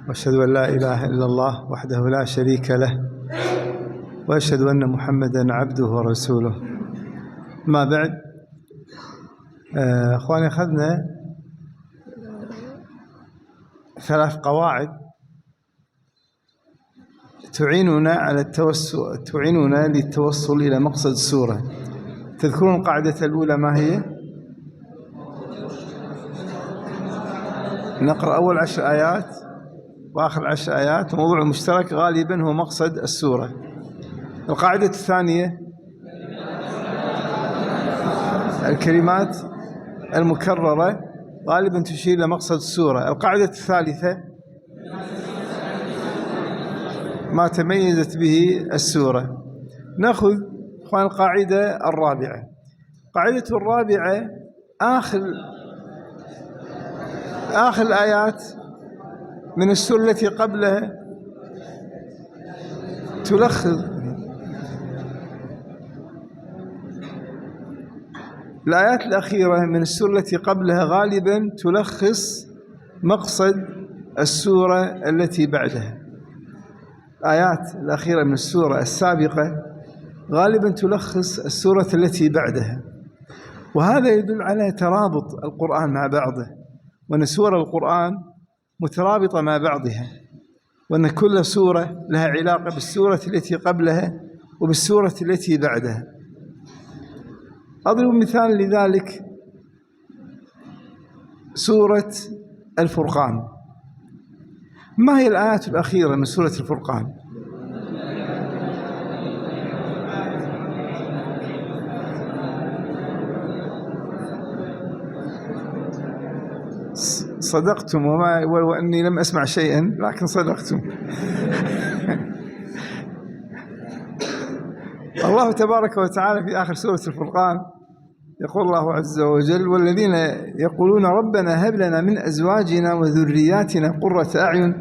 وأشهد أن لا إله إلا الله وحده لا شريك له وأشهد أن محمدا عبده ورسوله. ما بعد، أخواني، أخذنا 3 قواعد تعيننا للتوصل إلى مقصد السورة. تذكرون القاعدة الأولى ما هي؟ نقرأ أول 10 آيات وآخر 10 آيات، موضوع المشترك غالبا هو مقصد السورة. القاعدة الثانية الكلمات المكررة غالبا تشير إلى مقصد السورة. القاعدة الثالثة ما تميزت به السورة. نأخذ أخوان القاعدة الرابعة. القاعدة الرابعة آخر الآيات من السورة التي قبلها تلخص الآيات الأخيرة من السورة التي قبلها غالبا تلخص مقصد السورة التي بعدها. الآيات الأخيرة من السورة السابقة غالبا تلخص السورة التي بعدها، وهذا يدل على ترابط القرآن مع بعضه، وأن سور القرآن مترابطة مع بعضها، وأن كل سورة لها علاقة بالسورة التي قبلها وبالسورة التي بعدها. أضرب مثال لذلك سورة الفرقان. ما هي الآيات الأخيرة من سورة الفرقان؟ صدقتم، ولو أني لم أسمع شيئا لكن صدقتم. الله تبارك وتعالى في آخر سورة الفرقان يقول الله عز وجل: والذين يقولون ربنا هب لنا من أزواجنا وذرياتنا قرة أعين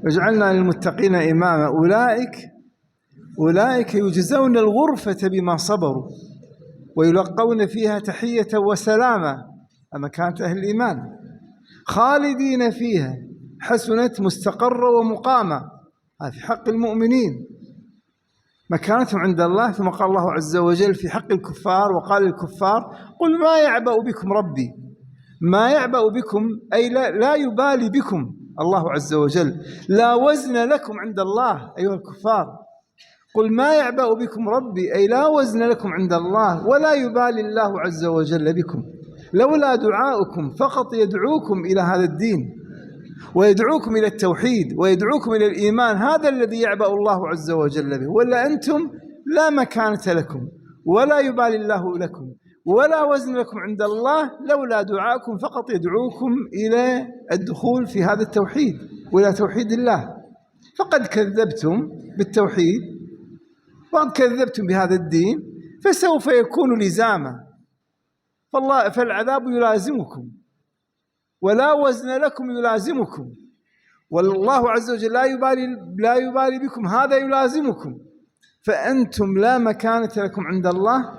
واجعلنا للمتقين إماما أولئك يجزون الغرفة بما صبروا ويلقون فيها تحية وسلاما. أما كانت أهل الإيمان خالدين فيها حسنت مستقرة ومقامة. هذا في حق المؤمنين مكانتهم عند الله. ثم قال الله عز وجل في حق الكفار وقال للكفار: قل ما يعبأ بكم ربي. ما يعبأ بكم أي لا يبالي بكم الله عز وجل، لا وزن لكم عند الله أيها الكفار. قل ما يعبأ بكم ربي أي لا وزن لكم عند الله ولا يبالي الله عز وجل بكم، لولا دعاؤكم فقط يدعوكم إلى هذا الدين ويدعوكم إلى التوحيد ويدعوكم إلى الإيمان. هذا الذي يعبأ الله عز وجل به، ولا أنتم لا مكانة لكم ولا يبالي الله لكم ولا وزن لكم عند الله، لولا دعاءكم فقط يدعوكم إلى الدخول في هذا التوحيد وإلى توحيد الله. فقد كذبتم بالتوحيد وقد كذبتم بهذا الدين فسوف يكون لزاما، فالعذاب يلازمكم ولا وزن لكم يلازمكم، والله عز وجل لا يبالي بكم، هذا يلازمكم، فأنتم لا مكانة لكم عند الله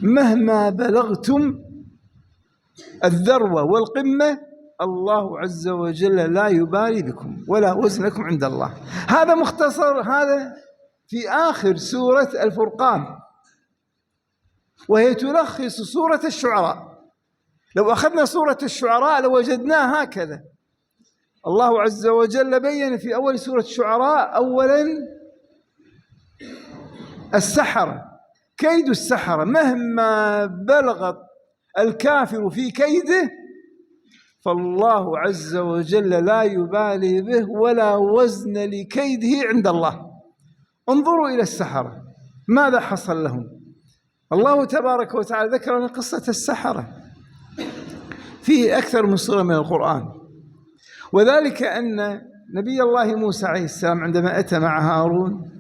مهما بلغتم الذروة والقمة. الله عز وجل لا يبالي بكم ولا وزن لكم عند الله. هذا مختصر، هذا في آخر سورة الفرقان، وهي تلخص سورة الشعراء. لو أخذنا سورة الشعراء لوجدناها هكذا. الله عز وجل بين في أول سورة الشعراء أولا السحرة، كيد السحرة، مهما بلغ الكافر في كيده فالله عز وجل لا يبالي به ولا وزن لكيده عند الله. انظروا إلى السحرة ماذا حصل لهم. الله تبارك وتعالى ذكر لنا قصة السحرة فيه أكثر من سورة من القرآن، وذلك أن نبي الله موسى عليه السلام عندما أتى مع هارون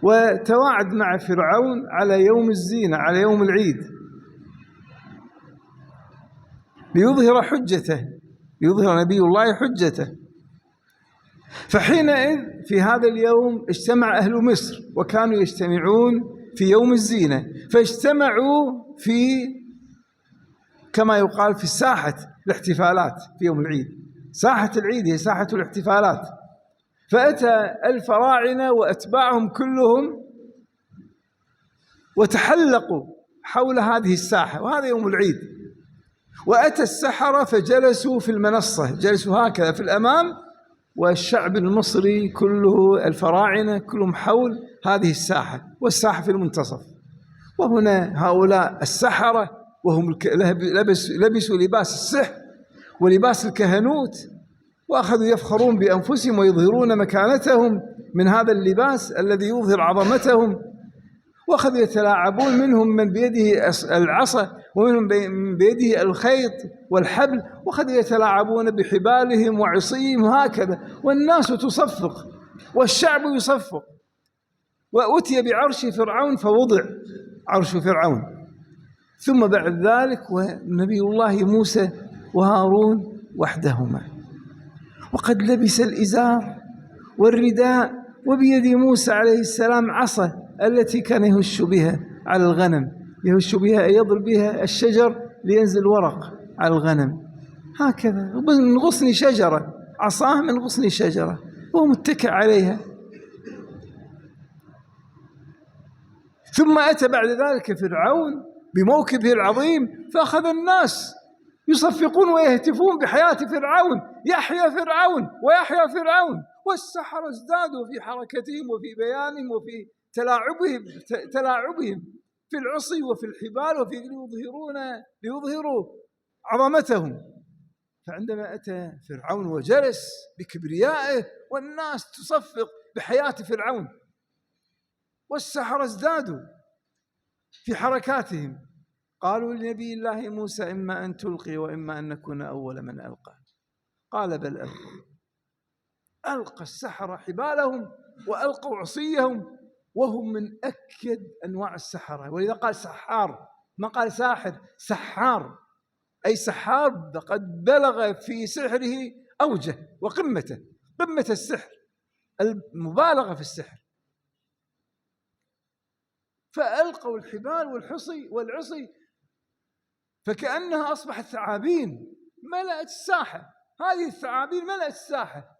وتواعد مع فرعون على يوم الزينة، على يوم العيد، ليظهر حجته، ليظهر نبي الله حجته. فحينئذ في هذا اليوم اجتمع أهل مصر، وكانوا يجتمعون في يوم الزينة، فاجتمعوا في كما يقال في ساحة الاحتفالات في يوم العيد، ساحة العيد هي ساحة الاحتفالات. فأتى الفراعنة وأتباعهم كلهم وتحلقوا حول هذه الساحة، وهذا يوم العيد. وأتى السحرة فجلسوا في المنصة، جلسوا هكذا في الأمام، والشعب المصري كله الفراعنة كلهم حول هذه الساحة، والساحة في المنتصف. وهنا هؤلاء السحرة وهم لبسوا لباس السحر ولباس الكهنوت، وأخذوا يفخرون بأنفسهم ويظهرون مكانتهم من هذا اللباس الذي يظهر عظمتهم. وأخذوا يتلاعبون، منهم من بيده العصا ومنهم بيده الخيط والحبل، وأخذوا يتلاعبون بحبالهم وعصيهم هكذا، والناس تصفق والشعب يصفق. وأتي بعرش فرعون فوضع عرش فرعون. ثم بعد ذلك ونبي الله موسى وهارون وحدهما، وقد لبس الإزار والرداء، وبيد موسى عليه السلام عصا التي كان يهش بها على الغنم، يهش بها يضرب بها الشجر لينزل ورق على الغنم هكذا، من غصن شجرة، عصاه من غصن شجرة وهو متكئ عليها. ثم أتى بعد ذلك فرعون بموكبه العظيم، فأخذ الناس يصفقون ويهتفون بحياة فرعون، يحيى فرعون ويحيى فرعون. والسحرة ازدادوا في حركتهم وفي بيانهم وفي تلاعبهم في العصي وفي الحبال وفي ليظهروا عظمتهم. فعندما أتى فرعون وجلس بكبريائه والناس تصفق بحياة فرعون، والسحرة ازدادوا في حركاتهم، قالوا لنبي الله موسى إما أن تلقي وإما أن نكون أول من ألقى. قال بل ألقوا. ألقى السحرة حبالهم وألقوا عصيهم، وهم من أكد أنواع السحرة. ولذا قال سحار، ما قال ساحر، سحار أي سحار قد بلغ في سحره أوجه وقمته، قمة السحر، المبالغة في السحر. فألقوا الحبال والعصي فكأنها أصبحت ثعابين ملأت الساحة. هذه الثعابين ملأت الساحة،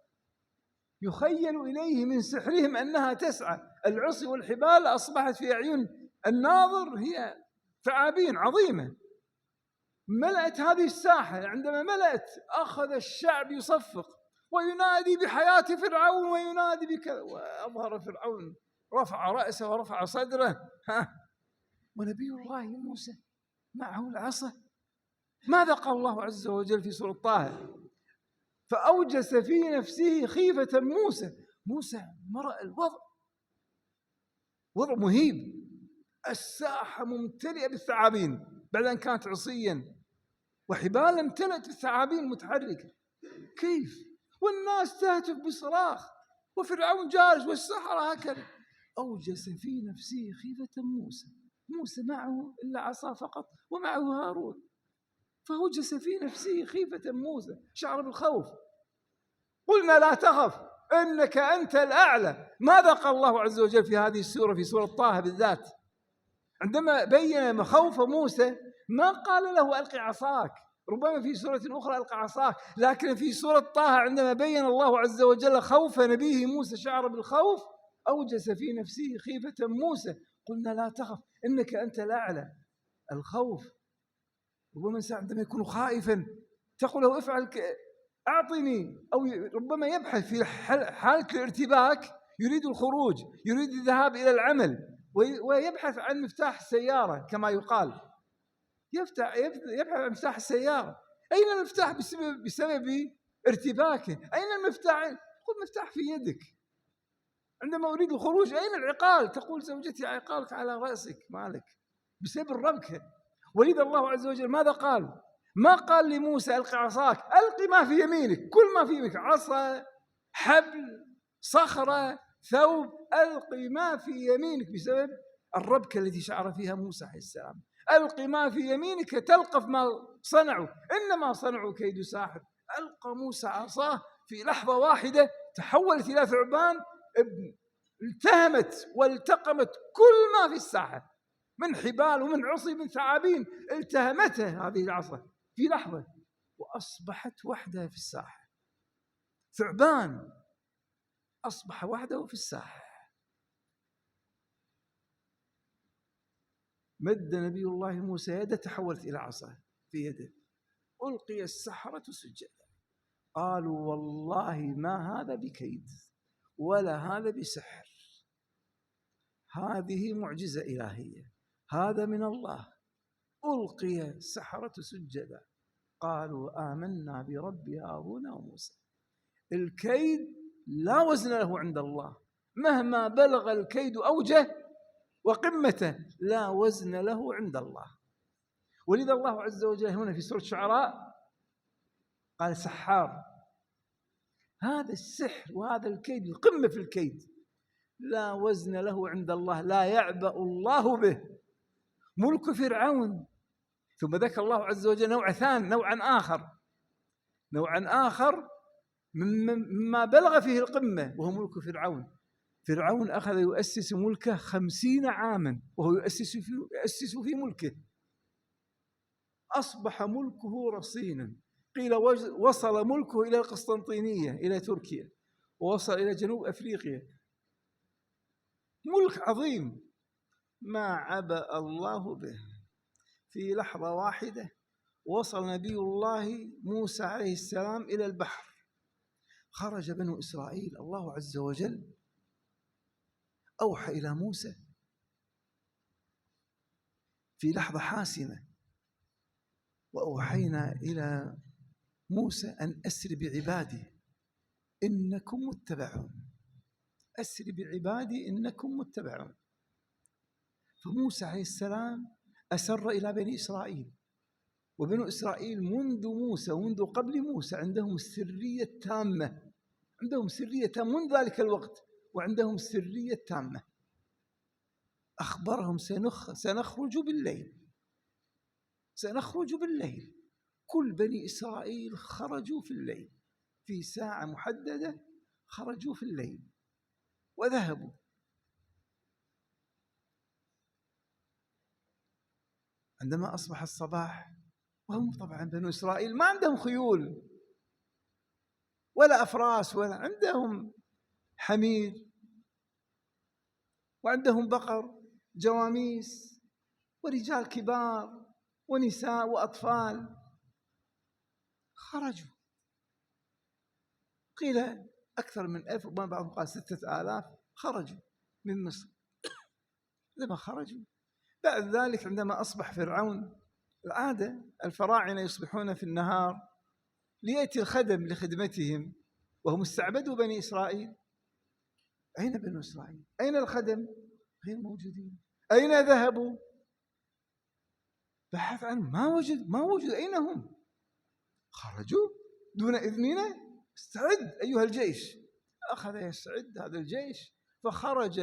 يخيل إليه من سحرهم أنها تسعى. العصي والحبال أصبحت في أعين الناظر هي ثعابين عظيمة ملأت هذه الساحة. عندما ملأت أخذ الشعب يصفق وينادي بحياة فرعون وينادي بكذا. وأظهر فرعون، رفع رأسه ورفع صدره، ونبي الله موسى معه العصا. ماذا قال الله عز وجل في سورة طه؟ فأوجس في نفسه خيفة موسى مرأ الوضع، وضع مهيب، الساحة ممتلئة بالثعابين بعد أن كانت عصيا وحبالا، امتلأت بالثعابين متحركة. كيف؟ والناس تهتف بصراخ وفرعون جالس والسحرة هكذا. أوجس في نفسه خيفة موسى معه إلا عصا فقط ومعه هارون، فأوجس في نفسه خيفة موسى، شعر بالخوف. قلنا لا تخف إنك أنت الأعلى. ماذا قال الله عز وجل في هذه السورة، في سورة طه بالذات؟ عندما بين مخاوف موسى ما قال له ألقي عصاك، ربما في سورة أخرى ألقى عصاك، لكن في سورة طه عندما بين الله عز وجل خوف نبيه موسى شعر بالخوف أوجس في نفسه خيفة موسى. قلنا لا تخف إنك أنت الأعلى. الخوف ربما الإنسان عندما يكون خائفا تقول له افعل أعطني، أو ربما يبحث في حالة الارتباك، يريد الخروج، يريد الذهاب إلى العمل ويبحث عن مفتاح السيارة كما يقال، يبحث عن مفتاح السيارة. أين المفتاح؟ بسبب ارتباكه. أين المفتاح؟ قل مفتاح في يدك. عندما أريد الخروج أين العقال؟ تقول زوجتي عقالك على رأسك مالك، بسبب الربكة. ولذا الله عز وجل ماذا قال؟ ما قال لموسى ألقي عصاك، ألقي ما في يمينك، كل ما في يمينك، عصا، حبل، صخرة، ثوب، ألقي ما في يمينك، بسبب الربكة التي شعر فيها موسى عليه السلام. ألقي ما في يمينك تلقف ما صنعوا، إنما صنعوا كيد ساحر. ألقى موسى عصاه في لحظة واحدة تحولت إلى ثعبان، التهمت والتقمت كل ما في الساحة من حبال ومن عصي من ثعابين، التهمته هذه العصا في لحظة وأصبحت وحدها في الساحة. ثعبان أصبح وحده في الساحة. مد نبي الله موسى يده تحولت إلى عصا في يده، ألقي السحرة سجدا، قالوا والله ما هذا بكيد ولا هذا بسحر، هذه معجزة إلهية، هذا من الله. ألقي السحرة سجدا قالوا آمنا برب هارون وموسى. الكيد لا وزن له عند الله، مهما بلغ الكيد أوجه وقمته لا وزن له عند الله. ولذا الله عز وجل هنا في سورة الشعراء قال سحار. هذا السحر وهذا الكيد القمة في الكيد لا وزن له عند الله، لا يعبأ الله به. ملك فرعون، ثم ذكر الله عز وجل نوعا آخر مما بلغ فيه القمة وهو ملك فرعون. فرعون أخذ يؤسس ملكه 50 عاما وهو يؤسس في ملكه، أصبح ملكه رصينا. قيل وصل ملكه إلى القسطنطينية إلى تركيا، ووصل إلى جنوب أفريقيا، ملك عظيم ما عبأ الله به. في لحظة واحدة وصل نبي الله موسى عليه السلام إلى البحر، خرج بنو إسرائيل. الله عز وجل أوحى إلى موسى في لحظة حاسمة، وأوحينا إلى موسى أن أسر بعبادي إنكم متبعون، أسر بعبادي إنكم متبعون. فموسى عليه السلام أسر إلى بني إسرائيل، وبنو إسرائيل منذ موسى ومنذ قبل موسى عندهم السرية التامة، عندهم سرية منذ ذلك الوقت، وعندهم السرية التامة. أخبرهم سنخرج بالليل. كل بني إسرائيل خرجوا في الليل، في ساعة محددة خرجوا في الليل وذهبوا. عندما أصبح الصباح، وهم طبعا بنو إسرائيل ما عندهم خيول ولا أفراس، ولا عندهم حمير وعندهم بقر، جواميس ورجال كبار ونساء وأطفال. خرجوا، قيل أكثر من 1000 وبعضهم قال 6000 خرجوا من مصر. لما خرجوا بعد ذلك عندما أصبح فرعون، العادة الفراعنة يصبحون في النهار ليأتي الخدم لخدمتهم، وهم استعبدوا بني إسرائيل. أين بنو إسرائيل؟ أين الخدم؟ غير موجودين. أين ذهبوا؟ بحث عنهم ما وجد. أين هم؟ خرجوا دون إذننا. استعد أيها الجيش. أخذ يستعد هذا الجيش، فخرج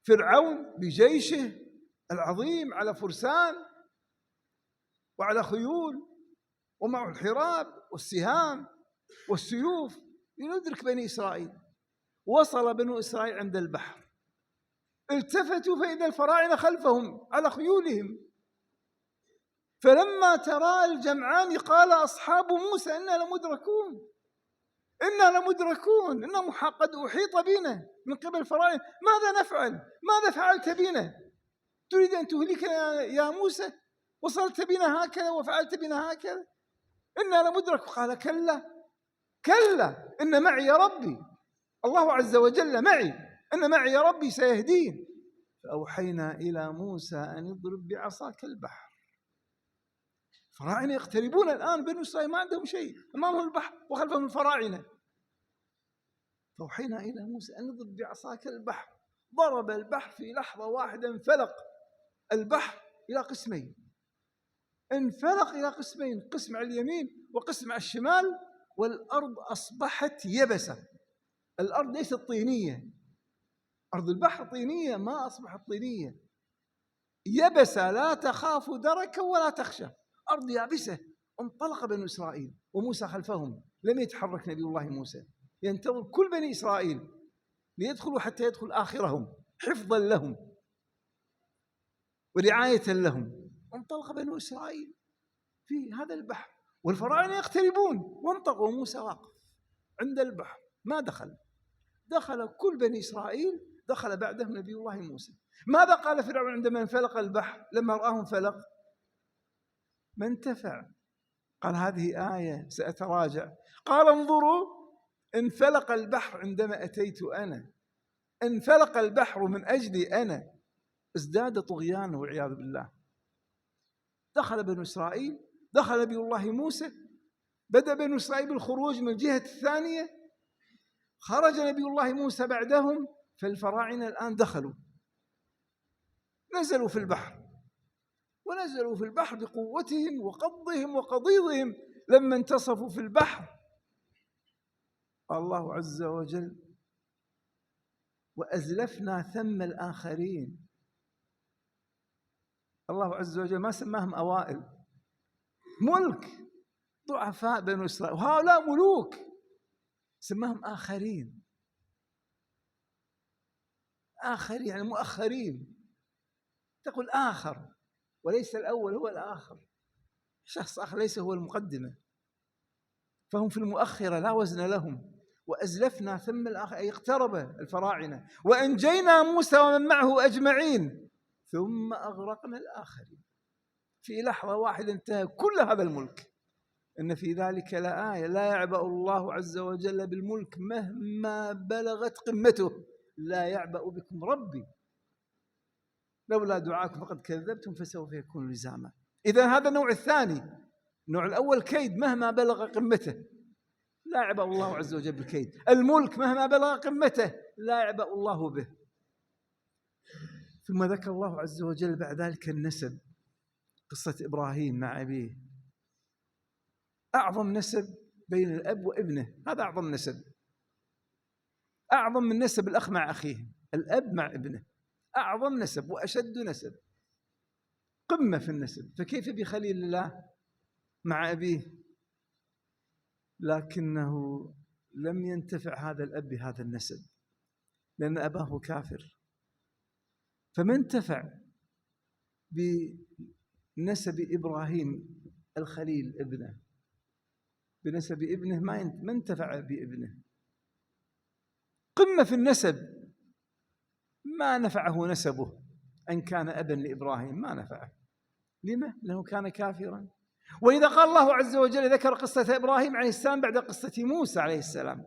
فرعون بجيشه العظيم على فرسان وعلى خيول، ومعه الحراب والسهام والسيوف لندرك بني إسرائيل. وصل بنو إسرائيل عند البحر، التفتوا فإذا الفراعنة خلفهم على خيولهم. فلما ترى الجمعان قال أصحاب موسى إنا لمدركون، قد أحيط بنا من قبل الفراعنة، ماذا نفعل؟ ماذا فعلت بنا؟ تريد أن تهلكنا يا موسى؟ وصلت بنا هكذا وفعلت بنا هكذا؟ إنا لمدرك. قال كلا إن معي يا ربي، الله عز وجل معي، إن معي يا ربي سيهدين. فأوحينا إلى موسى أن اضرب بعصاك البحر. الفراعنة يقتربون الآن، بنو إسرائيل ما عندهم شيء، أمامهم البحر وخلفهم الفراعنة. فأوحينا إلى موسى أن اضرب بعصاك البحر. ضرب البحر في لحظة واحدة، انفلق البحر إلى قسمين، قسم على اليمين وقسم على الشمال، والأرض أصبحت يبسة. الأرض ليست طينية، أرض البحر طينية، ما أصبحت طينية، يبسة لا تخاف دركا ولا تخشى، أرض يابسة. انطلق بنو إسرائيل وموسى خلفهم، لم يتحرك نبي الله موسى، ينتظر كل بني إسرائيل ليدخلوا حتى يدخل آخرهم حفظا لهم ورعاية لهم. انطلق بنو إسرائيل في هذا البحر، والفراعنة يقتربون، وانطقوا موسى واقف عند البحر ما دخل كل بني إسرائيل، دخل بعدهم نبي الله موسى. ماذا قال فرعون عندما انفلق البحر لما رآه انفلق؟ ما انتفع، قال هذه آية سأتراجع. قال انظروا انفلق البحر عندما أتيت أنا، انفلق البحر من أجلي أنا، ازداد طغيانه والعياذ بالله. دخل بنو إسرائيل، دخل نبي الله موسى، بدأ بنو إسرائيل بالخروج من الجهة الثانية، خرج نبي الله موسى بعدهم، فالفراعنة الآن دخلوا، نزلوا في البحر، ونزلوا في البحر بقوتهم وقضهم وقضيضهم. لما انتصفوا في البحر قال الله عز وجل وأزلفنا ثم الآخرين. الله عز وجل ما سماهم أوائل، ملك ضعفاء بنو إسرائيل وهؤلاء ملوك، سماهم آخرين. آخر يعني مؤخرين، تقول آخر وليس الأول هو الآخر، شخص آخر ليس هو المقدمة، فهم في المؤخرة لا وزن لهم. وأزلفنا ثم الآخر أي اقترب الفراعنة، وأنجينا موسى ومن معه أجمعين ثم أغرقنا الآخرين. في لحظة واحدة انتهى كل هذا الملك. إن في ذلك لآية، لا يعبأ الله عز وجل بالملك مهما بلغت قمته، لا يعبأ بكم ربي لولا دعاءكم فقد كذبتم فسوف يكون لزاما. إذا هذا النوع الثاني. النوع الأول كيد مهما بلغ قمته، لا يعبأ الله عز وجل بالكيد. الملك مهما بلغ قمته لا يعبأ الله به. ثم ذكر الله عز وجل بعد ذلك النسب، قصة إبراهيم مع أبيه، أعظم نسب بين الأب وابنه، هذا أعظم نسب، أعظم من نسب الأخ مع أخيه، الأب مع ابنه أعظم نسب وأشد نسب، قمة في النسب. فكيف بخليل الله مع أبيه؟ لكنه لم ينتفع هذا الأب بهذا النسب لأن أباه كافر، فما انتفع بنسب إبراهيم الخليل ابنه، بنسب ابنه ما انتفع بابنه. قمة في النسب، ما نفعه نسبه أن كان أبا لإبراهيم، ما نفعه. لما؟ لأنه كان كافرا. وإذا قال الله عز وجل ذكر قصة إبراهيم عليه السلام بعد قصة موسى عليه السلام،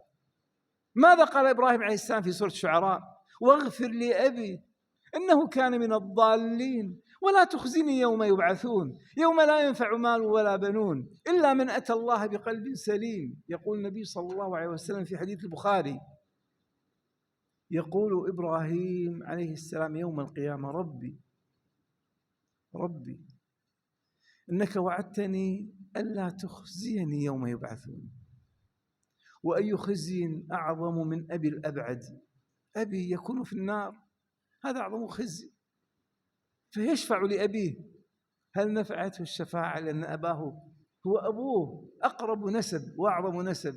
ماذا قال إبراهيم عليه السلام في سورة الشعراء؟ واغفر لأبي إنه كان من الضالين ولا تخزني يوم يبعثون يوم لا ينفع مال ولا بنون إلا من أتى الله بقلب سليم. يقول النبي صلى الله عليه وسلم في حديث البخاري، يقول إبراهيم عليه السلام يوم القيامة ربي إنك وعدتني ألا تخزيني يوم يبعثون، وأي خزي أعظم من أبي الأبعد، أبي يكون في النار، هذا أعظم خزي. فيشفع لأبيه، هل نفعته الشفاعة؟ لأن أباه هو أبوه، أقرب نسب وأعظم نسب،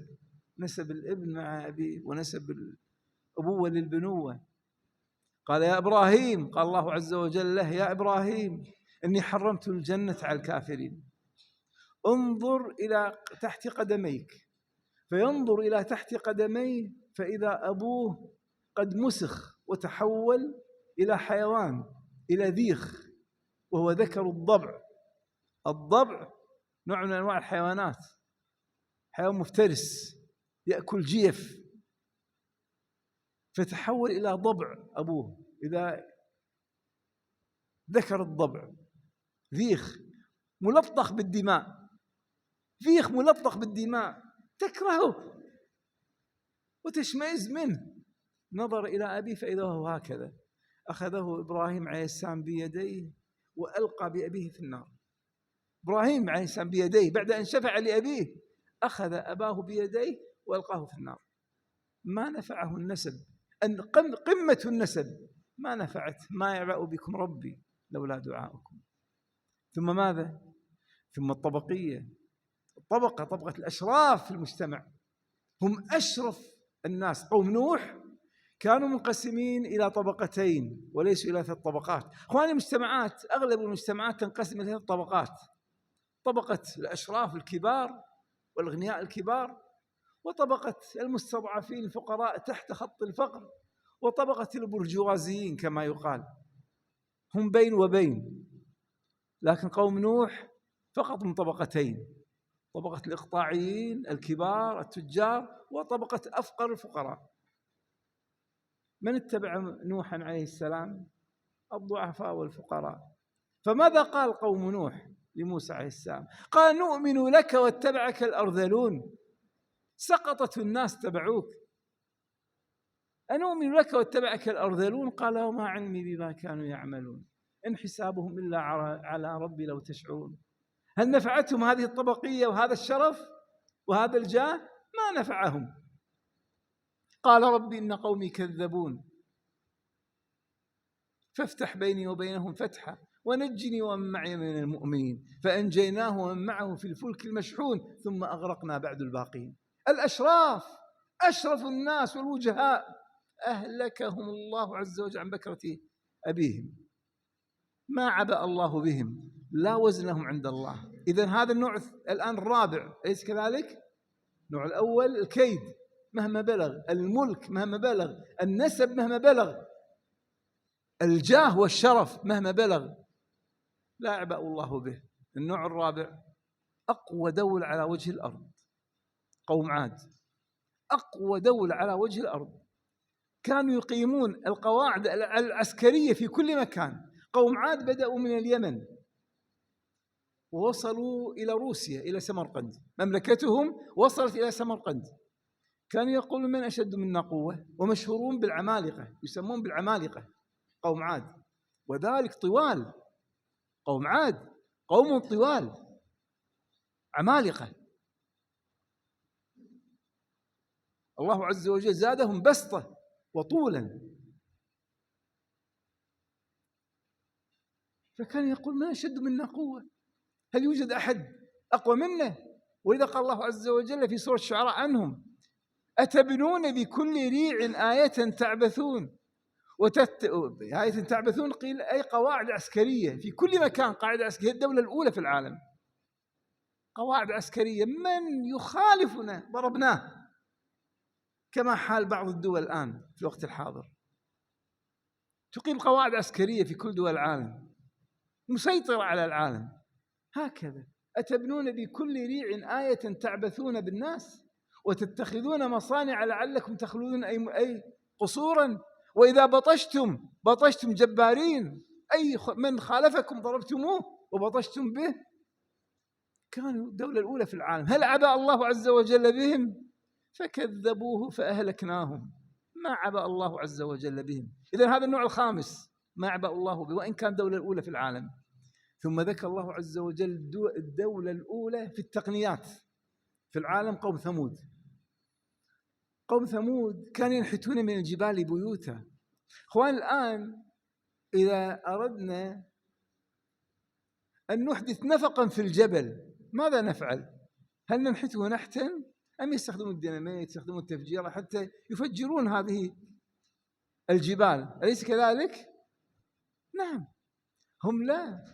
نسب الابن مع أبيه ونسب الأبوة للبنوة. قال يا إبراهيم، قال الله عز وجل له يا إبراهيم إني حرمت الجنة على الكافرين، انظر إلى تحت قدميك، فينظر إلى تحت قدميه فإذا أبوه قد مسخ وتحول إلى حيوان، إلى ذيخ، وهو ذكر الضبع. الضبع نوع من أنواع الحيوانات، حيوان مفترس يأكل جيف، فتحول إلى ضبع أبوه. إذا ذكر الضبع ذيخ ملطخ بالدماء، ذيخ ملطخ بالدماء تكرهه وتشمئز منه. نظر إلى أبيه فإذا هو هكذا، أخذه إبراهيم عليه السلام بيديه وألقى بأبيه في النار. إبراهيم عليه السلام بيديه بعد أن شفع لأبيه أخذ أباه بيديه وألقاه في النار. ما نفعه النسب، أن قمة النسب ما نفعت، ما يعبأ بكم ربي لولا دعاؤكم. ثم ماذا؟ ثم الطبقية، طبقة الأشراف في المجتمع، هم أشرف الناس. قوم نوح كانوا منقسمين إلى طبقتين وليسوا إلى 3 طبقات. أخواني، المجتمعات، أغلب المجتمعات تنقسم إلى 3 طبقات: طبقة الأشراف الكبار والأغنياء الكبار، وطبقة المستضعفين الفقراء تحت خط الفقر، وطبقة البرجوازيين كما يقال، هم بين وبين. لكن قوم نوح فقط من طبقتين: طبقة الإقطاعيين الكبار التجار، وطبقة أفقر الفقراء. من اتبع نوحا عليه السلام؟ الضعفاء والفقراء. فماذا قال قوم نوح لموسى عليه السلام؟ قال: نؤمن لك واتبعك الأرذلون. سقطت الناس تبعوك، أنؤمن لك واتبعك الأرذلون. قال: وما علمي بما كانوا يعملون، إن حسابهم إلا على ربي لو تشعرون. هل نفعتهم هذه الطبقية وهذا الشرف وهذا الجاه؟ ما نفعهم. قال: ربي إن قومي كذبون فافتح بيني وبينهم فتحا ونجني ومن معي من المؤمنين. فأنجيناه ومن معه في الفلك المشحون ثم أغرقنا بعد الباقين. الأشراف، أشرف الناس والوجهاء، أهلكهم الله عز وجل عن بكرة أبيهم. ما عبأ الله بهم، لا وزن لهم عند الله. إذن هذا النوع الآن الرابع، أليس كذلك؟ النوع الأول الكيد مهما بلغ، الملك مهما بلغ، النسب مهما بلغ، الجاه والشرف مهما بلغ، لا يعبأ الله به. النوع الرابع أقوى دولة على وجه الأرض، قوم عاد. أقوى دولة على وجه الأرض، كانوا يقيمون القواعد العسكرية في كل مكان. قوم عاد بدأوا من اليمن ووصلوا إلى روسيا، إلى سمرقند، مملكتهم وصلت إلى سمرقند. كانوا يقولون: من أشد منا قوة، ومشهورون بالعمالقة، يسمون بالعمالقة قوم عاد، وذلك طوال. قوم عاد قوم طوال، عمالقة. الله عز وجل زادهم بسطة وطولا. فكان يقول: ما أشد منا قوة، هل يوجد أحد أقوى منه؟ وإذا قال الله عز وجل في سورة الشعراء عنهم: أتبنون بكل ريع آية تعبثون. آية تعبثون قيل أي قواعد عسكرية في كل مكان، قاعدة عسكرية. الدولة الأولى في العالم، قواعد عسكرية. من يخالفنا ضربناه، كما حال بعض الدول الآن في الوقت الحاضر، تقيم قواعد عسكرية في كل دول العالم، مسيطرة على العالم. هكذا: أتبنون بكل ريع آية تعبثون بالناس وتتخذون مصانع لعلكم تخلدون، أي قصورا. وإذا بطشتم جبارين، أي من خالفكم ضربتموه وبطشتم به. كانوا الدولة الأولى في العالم. هل عبأ الله عز وجل بهم؟ فكذبوه فأهلكناهم. ما عبأ الله عز وجل بهم. إذن هذا النوع الخامس، ما عبأ الله به، وإن كان الدولة الأولى في العالم. ثم ذكر الله عز وجل الدولة الأولى في التقنيات في العالم، قوم ثمود. قوم ثمود كانوا ينحتون من الجبال بيوتا. إخوان، الآن إذا أردنا أن نحدث نفقا في الجبل، ماذا نفعل؟ هل ننحته نحتا، أم يستخدمون الديناميت، يستخدمون التفجير حتى يفجرون هذه الجبال؟ أليس كذلك؟ نعم. هم لا،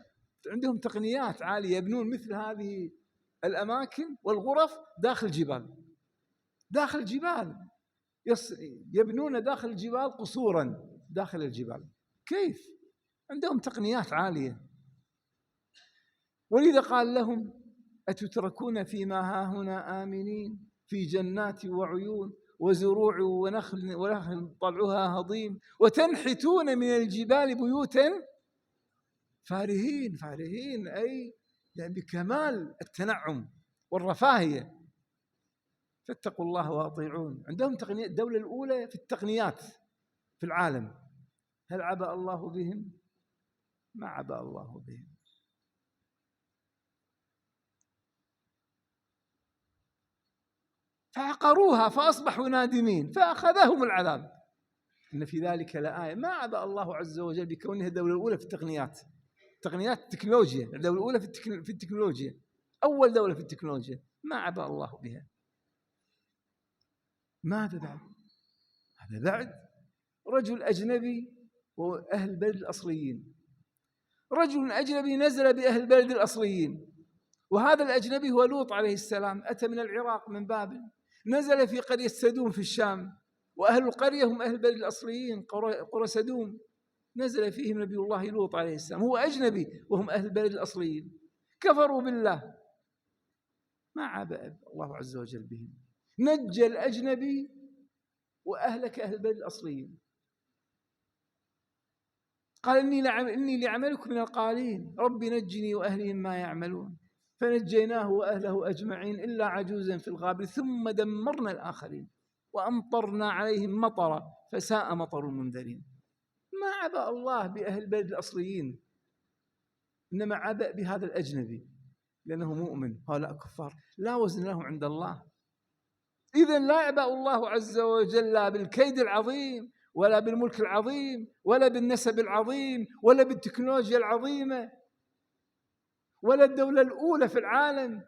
عندهم تقنيات عالية، يبنون مثل هذه الأماكن والغرف داخل الجبال، داخل الجبال، يبنون داخل الجبال قصورا داخل الجبال. كيف؟ عندهم تقنيات عالية. ولذا قال لهم: أتتركون فيما هاهنا آمنين في جنات وعيون وزروع ونخل طلعها هضيم وتنحتون من الجبال بيوتا فارهين، أي يعني بكمال التنعم والرفاهية. فاتقوا الله وأطيعون. عندهم تقنيات، الدولة الأولى في التقنيات في العالم. هل عبأ الله بهم؟ ما عبأ الله بهم. فعقروها فأصبحوا نادمين فأخذهم العذاب. إن في ذلك لآية. ما عبأ الله عز وجل بكونها الدولة الأولى في التقنيات، تقنيات التكنولوجيا، الدولة الأولى في التكنولوجيا، أول دولة في التكنولوجيا. ما عبأ الله بها. ماذا بعد؟ هذا بعد رجل أجنبي وأهل البلد الأصليين. رجل أجنبي نزل بأهل البلد الأصليين وهذا الأجنبي هو لوط عليه السلام، أتى من العراق من بابل، نزل في قرية سدوم في الشام، وأهل القرية هم أهل البلد الأصليين قرى سدوم، نزل فيهم نبي الله لوط عليه السلام، هو أجنبي وهم أهل البلد الأصليين، كفروا بالله، ما عاب الله عز وجل بهم، نجى الأجنبي وأهلك أهل البلد الأصليين. قال إني لعملكم من القالين ربي نجني وأهلي مما يعملون، فنجيناه وأهله أجمعين إلا عجوزا في الغابر ثم دمرنا الآخرين وأمطرنا عليهم مطرا فساء مطر المنذرين. ما عبأ الله بأهل البلد الأصليين، إنما عبأ بهذا الأجنبي لأنه مؤمن، هؤلاء كفار لا وزن لهم عند الله. إذن لا يعبأ الله عز وجل لا بالكيد العظيم ولا بالملك العظيم ولا بالنسب العظيم ولا بالتكنولوجيا العظيمة ولا الدولة الأولى في العالم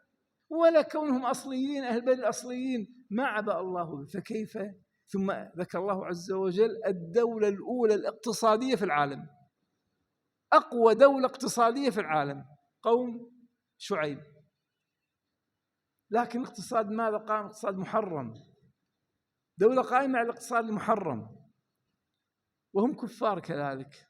ولا كونهم أصليين أهل البلد الأصليين، ما عبأ الله به. فكيف؟ ثم ذكر الله عز وجل الدولة الأولى الاقتصادية في العالم، أقوى دولة اقتصادية في العالم قوم شعيب، لكن اقتصاد ماذا؟ قام اقتصاد محرم، دولة قائمة على الاقتصاد المحرم وهم كفار كذلك.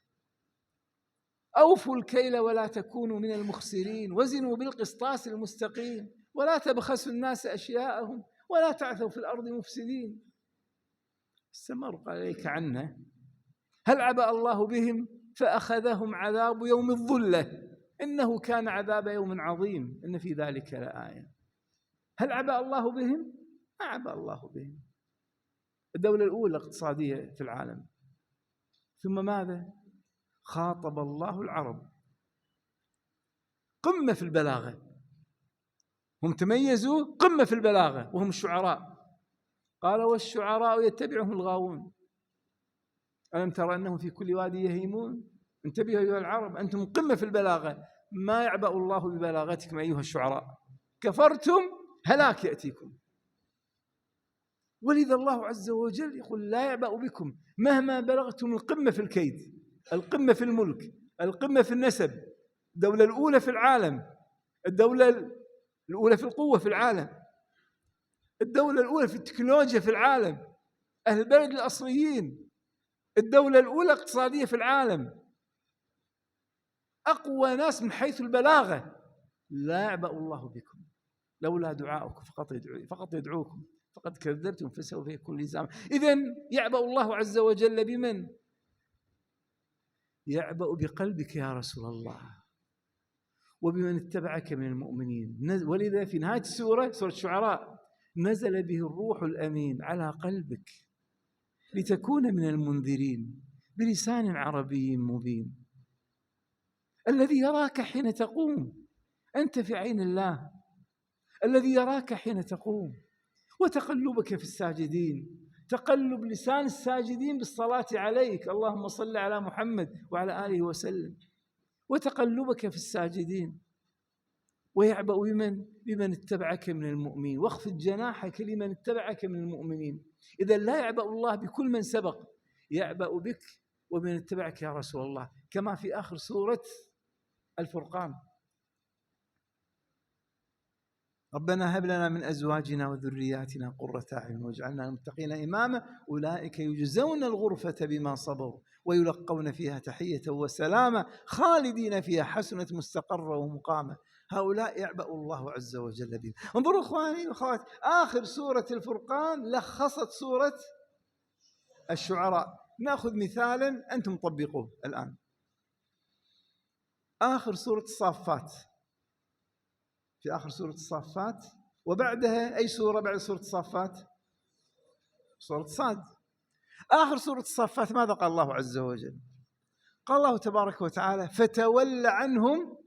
أوفوا الكيل ولا تكونوا من المخسرين وزنوا بالقسطاس المستقيم ولا تبخسوا الناس أشياءهم ولا تعثوا في الأرض مفسدين. استمر قال إليك عنه هل عبأ الله بهم فأخذهم عذاب يوم الظلة إنه كان عذاب يوم عظيم إن في ذلك لآية. هل عبأ الله بهم؟ ما عبأ الله بهم، الدولة الأولى الاقتصادية في العالم. ثم ماذا؟ خاطب الله العرب، قمة في البلاغة، هم تميزوا قمة في البلاغة وهم الشعراء، قال والشعراء يتبعهم الغاوون ألم ترى أنهم في كل وادي يهيمون. انتبهوا أيها العرب، أنتم قمة في البلاغة، ما يعبأ الله ببلاغتكم أيها الشعراء، كفرتم هلاك يأتيكم. ولذا الله عز وجل يقول لا يعبأ بكم مهما بلغتم القمة في الكيد، القمة في الملك، القمة في النسب، الدولة الأولى في العالم، الدولة الأولى في القوة في العالم، الدولة الأولى في التكنولوجيا في العالم، أهل البلد الأصليين، الدولة الأولى اقتصادية في العالم، أقوى ناس من حيث البلاغة، لا يعبأ الله بكم لولا دعاؤكم فقط يدعوكم فقد كذبتم فسوف يكون لزاما. إذن يعبأ الله عز وجل بمن؟ يعبأ بقلبك يا رسول الله وبمن اتبعك من المؤمنين. ولذا في نهاية السورة، سورة الشعراء، نزل به الروح الأمين على قلبك لتكون من المنذرين بلسان عربي مبين. الذي يراك حين تقوم، أنت في عين الله، الذي يراك حين تقوم، وتقلبك في الساجدين، تقلب لسان الساجدين بالصلاة عليك، اللهم صل على محمد وعلى آله وسلم، وتقلبك في الساجدين. ويعبأ بمن اتبعك من المؤمنين واخفض جناحك لمن اتبعك من المؤمنين. إذا لا يعبأ الله بكل من سبق، يعبأ بك ومن اتبعك يا رسول الله، كما في آخر سورة الفرقان ربنا هب لنا من أزواجنا وذرياتنا قرة أعين واجعلنا للمتقين إماما أولئك يجزون الغرفة بما صبروا ويلقون فيها تحية وسلاما خالدين فيها حسنت مستقرا ومقاما. هؤلاء يعبأ الله عز وجل بهم. انظروا إخواني وأخواتي، آخر سورة الفرقان لخصت سورة الشعراء. نأخذ مثالا أنتم طبقوه الآن. آخر سورة الصافات، في آخر سورة الصافات، وبعدها أي سورة بعد سورة الصافات؟ سورة صاد. آخر سورة الصافات ماذا قال الله عز وجل؟ قال الله تبارك وتعالى فتول عنهم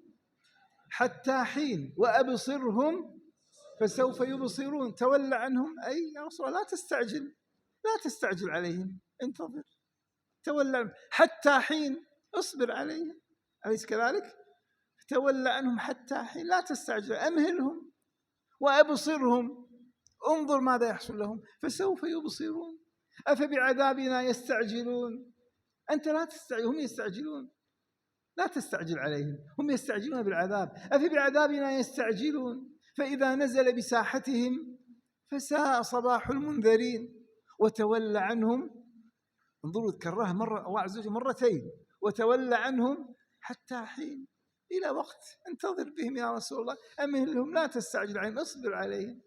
حتى حين وأبصرهم فسوف يبصرون. تول عنهم أي يا رسول الله لا تستعجل، لا تستعجل عليهم، انتظر، تول عنهم حتى حين، اصبر عليهم، أليس كذلك؟ تول عنهم حتى حين، لا تستعجل، أمهلهم، وأبصرهم، انظر ماذا يحصل لهم، فسوف يبصرون. أفبعذابنا يستعجلون؟ أنت لا تستعجل، هم يستعجلون. لا تستعجل عليهم، هم يستعجلون بالعذاب. أفي بعذابنا يستعجلون فإذا نزل بساحتهم فساء صباح المنذرين وتولى عنهم. انظروا تكررها مرة الله عز وجل مرتين، وتولى عنهم حتى حين، إلى وقت انتظر بهم يا رسول الله، أمهلهم لا تستعجل عليهم، اصبر عليهم.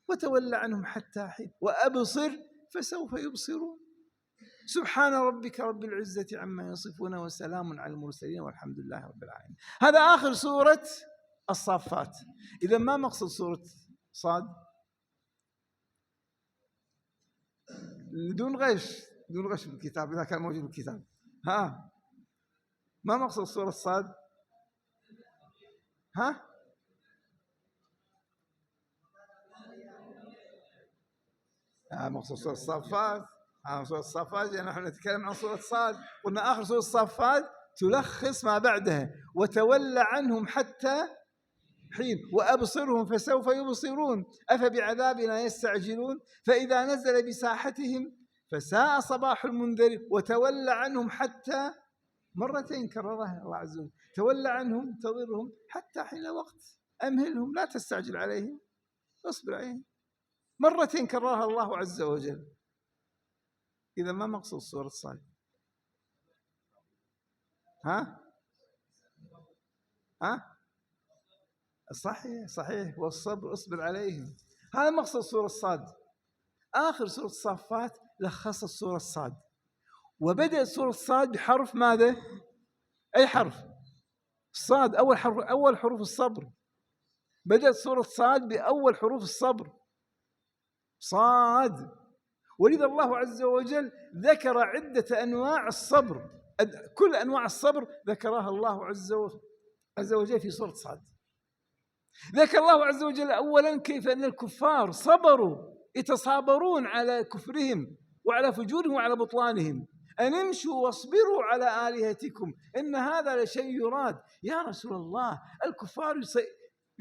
وتولى عنهم حتى حين وأبصر فسوف يبصرون. سبحان ربك رب العزة عما يصفون وسلام على المرسلين والحمد لله رب العالمين. هذا آخر سورة الصافات. إذا ما مقصد سورة صاد؟ بدون غش بالكتاب إذا كان موجود بالكتاب. ما مقصد سورة صاد؟ مقصد سورة الصافات. سورة الصافات نحن نتكلم عن سورة صاد. قلنا آخر سورة الصافات تلخص ما بعدها، وتولى عنهم حتى حين وأبصرهم فسوف يبصرون أفبعذابنا يستعجلون فإذا نزل بساحتهم فساء صباح المنذرين وتولى عنهم حتى، مرتين كررها الله عز وجل، تولى عنهم انتظرهم حتى حين وقت، أمهلهم لا تستعجل عليهم، اصبر عليهم. مرتين كررها الله عز وجل. إذا ما مقصود سورة صاد؟ صحيح والصبر اصبر عليهم، هذا مقصد سورة الصاد. آخر سورة الصافات لخصت سورة الصاد، وبدأت سورة الصاد بحرف ماذا؟ أي حرف؟ الصاد، أول حروف الصبر. بدأت سورة الصاد بأول حروف الصبر، صاد. ولذا الله عز وجل ذكر عدة أنواع الصبر، كل أنواع الصبر ذكرها الله عز وجل في سورة صاد. ذكر الله عز وجل أولا كيف أن الكفار صبروا، يتصابرون على كفرهم وعلى فجورهم وعلى بطلانهم، أن امشوا واصبروا على آلهتكم إن هذا لشيء يراد. يا رسول الله، الكفار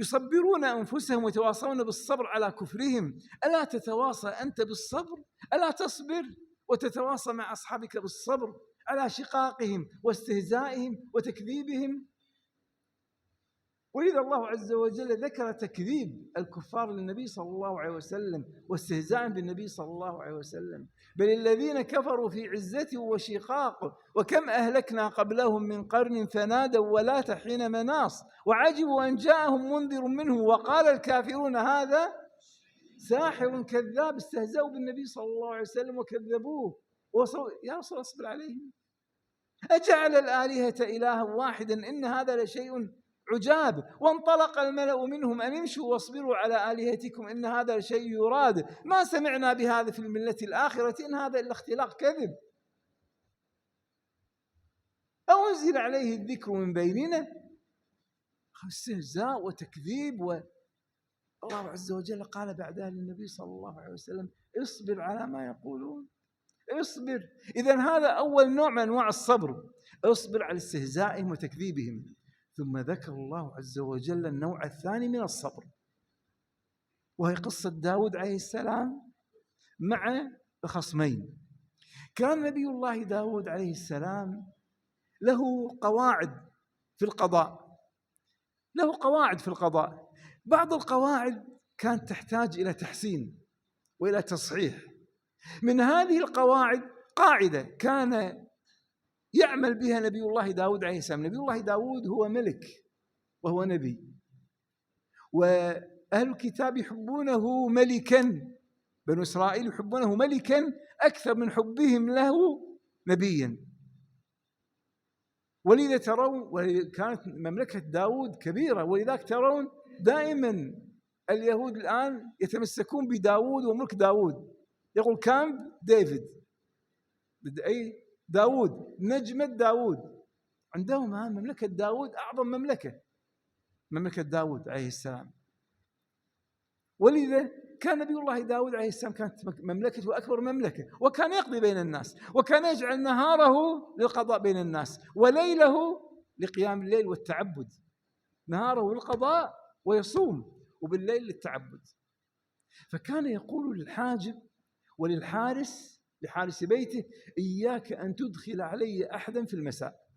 يصبرون أنفسهم ويتواصون بالصبر على كفرهم، ألا تتواصى أنت بالصبر؟ ألا تصبر وتتواصى مع أصحابك بالصبر على شقاقهم واستهزائهم وتكذيبهم؟ ولذا الله عز وجل ذكر تكذيب الكفار للنبي صلى الله عليه وسلم واستهزاء بالنبي صلى الله عليه وسلم. بل الذين كفروا في عزة وشقاق وكم أهلكنا قبلهم من قرن فنادوا ولا حين مناص وعجبوا أن جاءهم منذر منهم وقال الكافرون هذا ساحر كذاب. استهزأوا بالنبي صلى الله عليه وسلم وكذبوه. يا رسول اصبر عليهم. أجعل الآلهة إلها واحدا إن هذا لشيء عجاب. وانطلق الملأ منهم أن امشوا واصبروا على آلهتكم إن هذا لشيء يراد ما سمعنا بهذا في الملة الآخرة إن هذا إلا اختلاق كذب أو أنزل عليه الذكر من بيننا. استهزاء وتكذيب. والله عز وجل قال بعدها للنبي صلى الله عليه وسلم اصبر على ما يقولون، اصبر. إذن هذا أول نوع من أنواع الصبر، اصبر على استهزائهم وتكذيبهم. ثم ذكر الله عز وجل النوع الثاني من الصبر، وهي قصة داود عليه السلام مع الخصمين. كان نبي الله داود عليه السلام له قواعد في القضاء، بعض القواعد كانت تحتاج إلى تحسين وإلى تصحيح. من هذه القواعد قاعدة كان يعمل بها نبي الله داود عليه السلام. نبي الله داود هو ملك وهو نبي، وأهل الكتاب يحبونه ملكا، بنو إسرائيل يحبونه ملكا أكثر من حبهم له نبيا. ولذا ترون كانت مملكة داود كبيرة، ولذلك ترون دائما اليهود الآن يتمسكون بداود وملك داود، يقول كامب ديفيد، أي داود، نجمة داود. عندهم مملكة داود أعظم مملكة داود عليه السلام. ولذا كان نبي الله داود عليه السلام كانت مملكته أكبر مملكة، وكان يقضي بين الناس، وكان يجعل نهاره للقضاء بين الناس وليله لقيام الليل والتعبد. نهاره للقضاء ويصوم، وبالليل للتعبد. فكان يقول للحاجب وللحارس لحارس بيته إياك أن تدخل علي أحدا في المساء،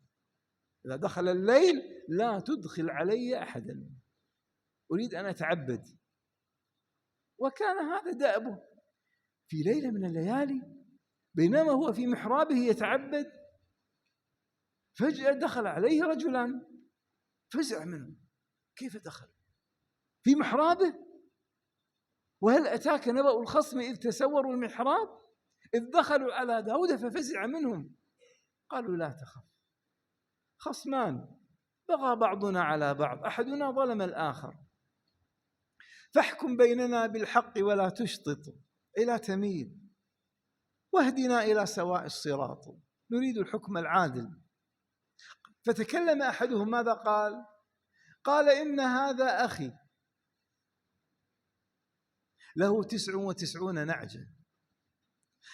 إذا دخل الليل لا تدخل علي أحدا، أريد أن أتعبد. وكان هذا دأبه. في ليلة من الليالي بينما هو في محرابه يتعبد، فجأة دخل عليه رجلان، فزع منه، كيف دخل في محرابه؟ وهل أتاك نبأ الخصم إذ تسوروا المحراب إذ دخلوا على داود ففزع منهم. قالوا لا تخف، خصمان بغى بعضنا على بعض، أحدنا ظلم الآخر، فاحكم بيننا بالحق ولا تشطط إلى تميل، واهدنا إلى سواء الصراط، نريد الحكم العادل. فتكلم أحدهم، ماذا قال؟ قال إن هذا أخي له 99 نعجة،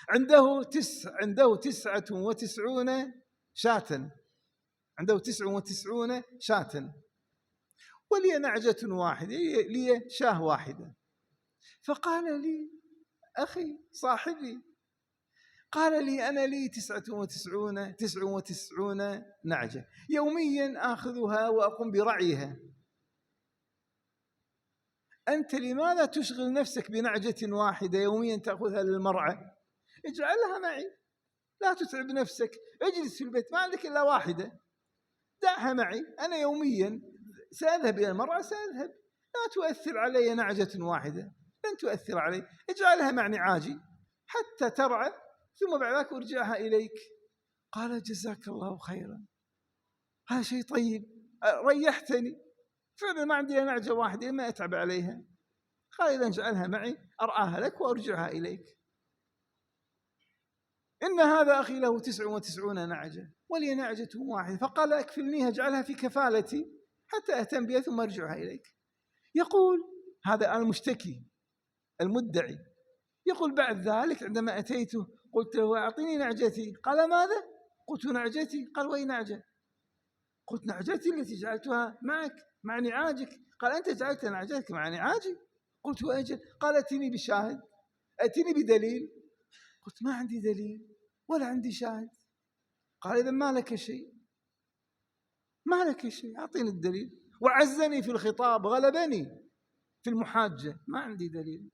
عنده 99 شاة، عنده 99 شاة، ولي نعجة واحدة، لي شاه واحدة. فقال لي أخي صاحبي، قال لي أنا لي 99 نعجة يوميا آخذها وأقوم برعيها، أنت لماذا تشغل نفسك بنعجة واحدة يوميا تأخذها للمرعى؟ اجعلها معي، لا تتعب نفسك، اجلس في البيت، ما عندك إلا واحدة، دعها معي، أنا يوميا سأذهب إلى المرعى، سأذهب، لا تؤثر علي نعجة واحدة، لن تؤثر علي، اجعلها مع نعاجي حتى ترعى، ثم بعد ذلك أرجعها إليك. قال جزاك الله خيرا، هذا شيء طيب، ريحتني، فعلا ما عندي نعجة واحدة ما أتعب عليها. قال إذا اجعلها معي أرعاها لك وأرجعها إليك. إن هذا أخي له 99 نعجة ولي نعجة واحدة. فقال أكفلنيها، اجعلها في كفالتي حتى أهتم بها ثم أرجعها إليك. يقول هذا المشتكي المدعي، يقول بعد ذلك عندما أتيته قلت له أعطيني نعجتي. قال ماذا؟ قلت نعجتي. قال وأي نعجة؟ قلت نعجتي التي جعلتها معك مع نعاجك. قال أنت جعلت نعجتك مع نعاجي؟ قلت أجل. قال أتني بشاهد، أتني بدليل. قلت ما عندي دليل ولا عندي شاهد. قال إذا ما لك شيء، ما لك شيء، أعطيني الدليل. وعزني في الخطاب، غلبني في المحاجة، ما عندي دليل.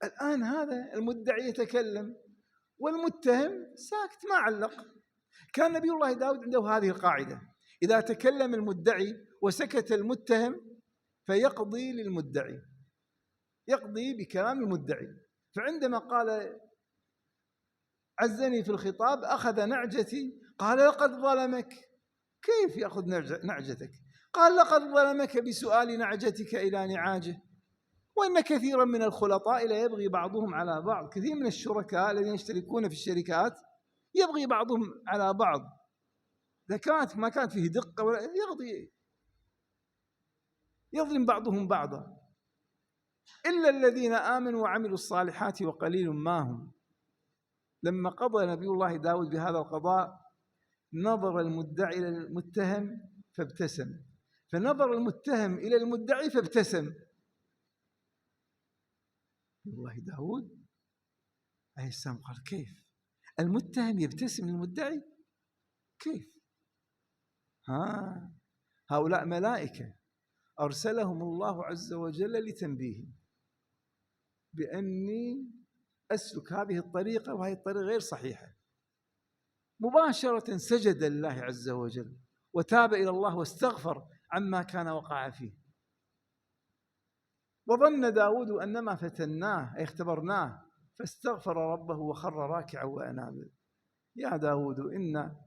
الآن هذا المدعي يتكلم والمتهم ساكت ما علق. كان نبي الله داود عنده هذه القاعدة: إذا تكلم المدعي وسكت المتهم فيقضي للمدعي، يقضي بكلام المدعي. فعندما قال عزني في الخطاب أخذ نعجتي، قال لقد ظلمك. كيف يأخذ نعجتك؟ قال لقد ظلمك بسؤال نعجتك إلى نعاجه، وإن كثيرا من الخلطاء لا يبغي بعضهم على بعض. كثير من الشركاء الذين يشتركون في الشركات يبغي بعضهم على بعض، إذا كانت ما كانت فيه دقة ولا يظلم بعضهم بعضا، إلا الذين آمنوا وعملوا الصالحات وقليل ما هم. لما قضى نبي الله داود بهذا القضاء نظر المدعي إلى المتهم فابتسم، فنظر المتهم إلى المدعي فابتسم. نبي الله داود عليه السلام قال كيف المتهم يبتسم للمدعي؟ كيف؟ هؤلاء ملائكة أرسلهم الله عز وجل لتنبيه بأني أسلك هذه الطريقة وهي الطريقة غير صحيحة. مباشرة سجد لله عز وجل وتاب إلى الله واستغفر عما كان وقع فيه. وظن داود أنما فتناه أي اختبرناه فاستغفر ربه وخر راكعا وأناب. يا داود إنا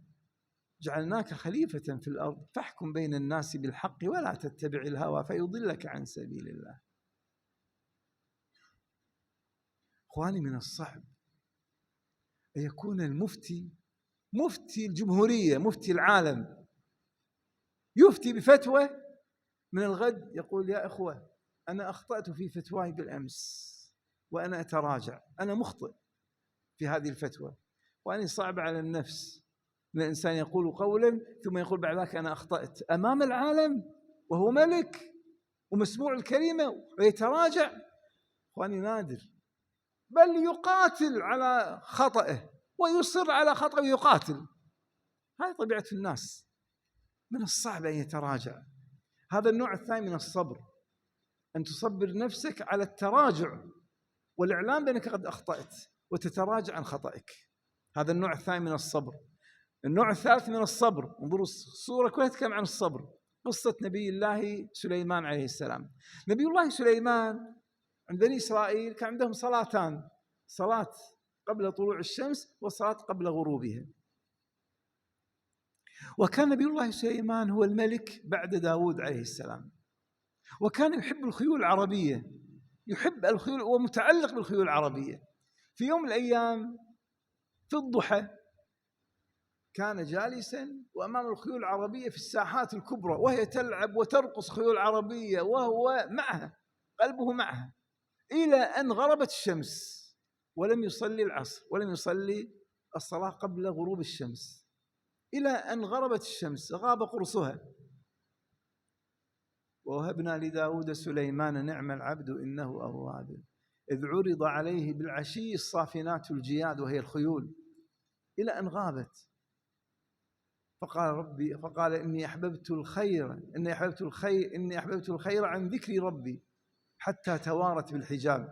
جعلناك خليفة في الأرض فاحكم بين الناس بالحق ولا تتبع الهوى فيضلك عن سبيل الله. إخواني، من الصعب أن يكون المفتي، مفتي الجمهورية، مفتي العالم، يفتي بفتوى من الغد يقول يا إخوة أنا أخطأت في فتواي بالأمس وأنا أتراجع، أنا مخطئ في هذه الفتوى. وأنا صعب على النفس من الإنسان يقول قولا ثم يقول بعد ذلك أنا أخطأت أمام العالم وهو ملك ومسموع الكلمة ويتراجع. إخواني نادر، بل يقاتل على خطئه ويصر على خطئه ويقاتل. هذه طبيعة الناس، من الصعب أن يتراجع. هذا النوع الثاني من الصبر، أن تصبر نفسك على التراجع والإعلام بأنك قد أخطأت وتتراجع عن خطأك. هذا النوع الثاني من الصبر. النوع الثالث من الصبر، انظروا السورة كلها تتكلم عن الصبر، قصة نبي الله سليمان عليه السلام. نبي الله سليمان عند بني إسرائيل كان عندهم صلاتان، صلاة قبل طلوع الشمس وصلاة قبل غروبها. وكان نبي الله سليمان هو الملك بعد داود عليه السلام، وكان يحب الخيول العربية، يحب الخيول ومتعلق بالخيول العربية. في يوم من الأيام في الضحى كان جالسا وأمام الخيول العربية في الساحات الكبرى، وهي تلعب وترقص خيول عربية وهو معها، قلبه معها، إلى أن غربت الشمس ولم يصلي العصر ولم يصلي الصلاة قبل غروب الشمس، إلى أن غربت الشمس غاب قرصها. ووهبنا لداود سليمان نعم العبد إنه أواب إذ عرض عليه بالعشي الصافنات الجياد وهي الخيول، إلى أن غابت. فقال إني أحببت الخير عن ذكر ربي حتى توارت بالحجاب،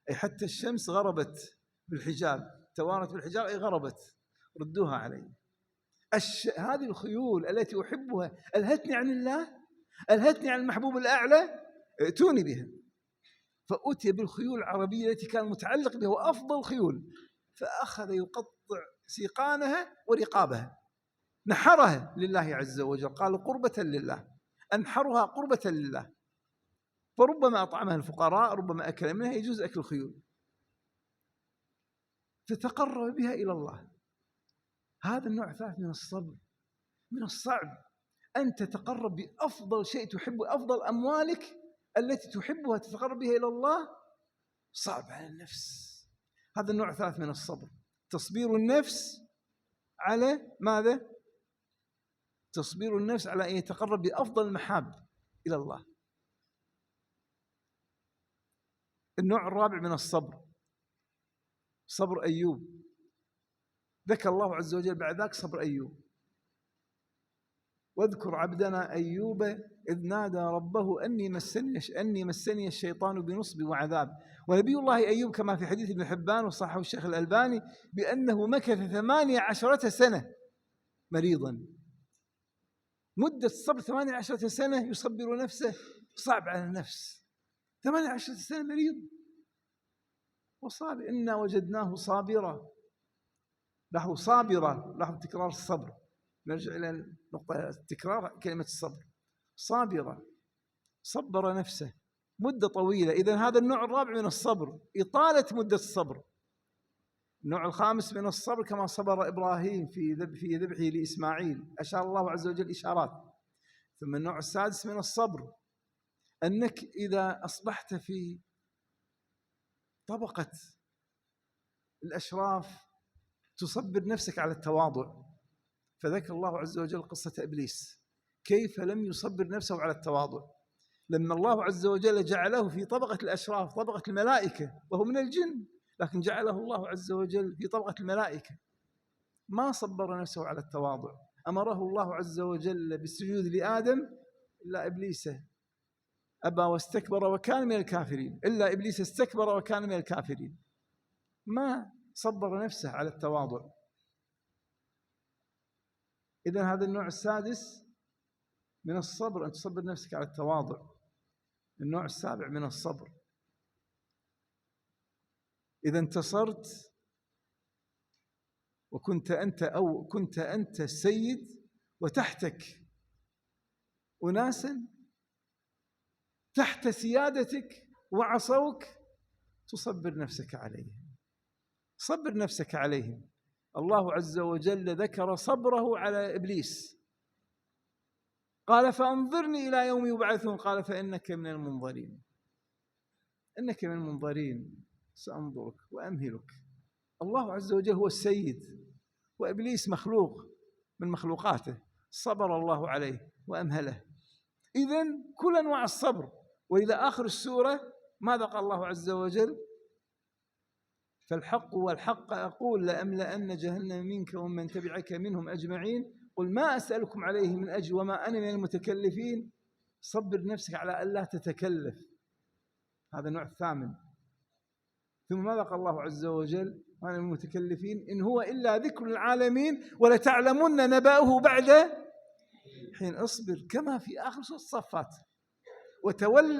أي حتى الشمس غربت بالحجاب، توارت بالحجاب أي غربت، ردوها علي. هذه الخيول التي أحبها ألهتني عن الله، ألهتني عن المحبوب الأعلى، ائتوني بها. فأتي بالخيول العربية التي كان متعلق بها وأفضل خيول، فأخذ يقطع سيقانها ورقابها، نحرها لله عز وجل، قال قربة لله، أنحرها قربة لله. فربما أطعمها الفقراء، ربما أكل منها، يجوز أكل الخيول، تتقرب بها إلى الله. هذا النوع الثالث من الصبر. من الصعب أن تتقرب بأفضل شيء تحبه، أفضل أموالك التي تحبها تتقرب بها إلى الله، صعب على النفس. هذا النوع الثالث من الصبر، تصبير النفس على ماذا؟ تصبير النفس على أن يتقرب بأفضل المحاب إلى الله. النوع الرابع من الصبر صبر أيوب. ذكر الله عز وجل بعد ذلك صبر أيوب: واذكر عبدنا أيوب إذ نادى ربه أني مسني الشيطان بنصب وعذاب. ونبي الله أيوب كما في حديث ابن حبان وصححه الشيخ الألباني بأنه مكث 18 سنة مريضا. مدة الصبر 18 سنة يصبر نفسه، صعب على النفس. 18 سنة مريض وصابر. إنا وجدناه صابرا. له صابرا، له تكرار الصبر، نرجع إلى النقطة تكرار كلمة الصبر. صابرا، صبر نفسه مدة طويلة. إذن هذا النوع الرابع من الصبر، إطالة مدة الصبر. النوع الخامس من الصبر كما صبر إبراهيم في ذبحه لإسماعيل، أشار الله عز وجل إشارات. ثم النوع السادس من الصبر أنك إذا أصبحت في طبقة الأشراف تصبر نفسك على التواضع. فذكر الله عز وجل قصة إبليس كيف لم يصبر نفسه على التواضع، لما الله عز وجل جعله في طبقة الأشراف، طبقة الملائكة، وهو من الجن، لكن جعله الله عز وجل في طبقة الملائكة، ما صبر نفسه على التواضع. أمره الله عز وجل بالسجود لآدم إلا إبليس أبى واستكبر وكان من الكافرين، إلا إبليس استكبر وكان من الكافرين، ما صبر نفسه على التواضع. إذن هذا النوع السادس من الصبر، أن تصبر نفسك على التواضع. النوع السابع من الصبر، إذا انتصرت وكنت أنت السيد وتحتك أناسا تحت سيادتك وعصوك، تصبر نفسك عليهم. صبر نفسك عليهم. الله عز وجل ذكر صبره على إبليس، قال فأنظرني إلى يوم يبعثون، قال فإنك من المنظرين. إنك من المنظرين، سأنظرك وأمهلك. الله عز وجل هو السيد، وإبليس مخلوق من مخلوقاته، صبر الله عليه وأمهله. إذن كل أنواع الصبر. وإلى آخر السورة ماذا قال الله عز وجل؟ فالحق والحق أقول لأملأن جهنم منك ومن تبعك منهم أجمعين قل ما أسألكم عليه من أجر وما أنا من المتكلفين. صبر نفسك على أن لا تتكلف، هذا النوع الثامن. ثم ماذا قال الله عز وجل؟ أنا من المتكلفين إن هو إلا ذكر العالمين ولتعلمن نبأه بعد حين. اصبر كما في آخر سورة الصفات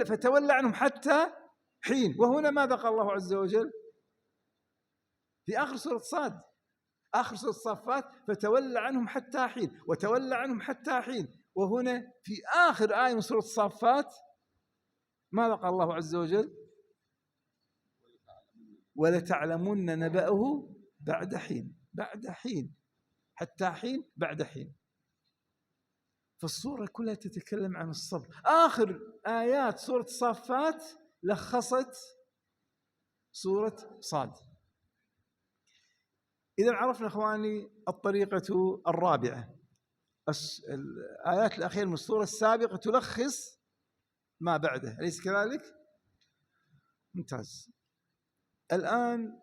فتولى عنهم حتى حين. وهنا ماذا قال الله عز وجل في آخر سورة صاد، آخر سورة الصفات فتولى عنهم حتى حين وتولى عنهم حتى حين. وهنا في آخر آية من سورة الصفات ماذا قال الله عز وجل؟ ولتعلمن نبأه بعد حين. بعد حين، حتى حين، بعد حين. فالسورة كلها تتكلم عن الصبر. آخر آيات سورة الصفات لخصت سورة صاد. إذا عرفنا إخواني الطريقة الرابعة، الآيات الأخيرة من السورة السابقة تلخص ما بعده، أليس كذلك؟ ممتاز. الآن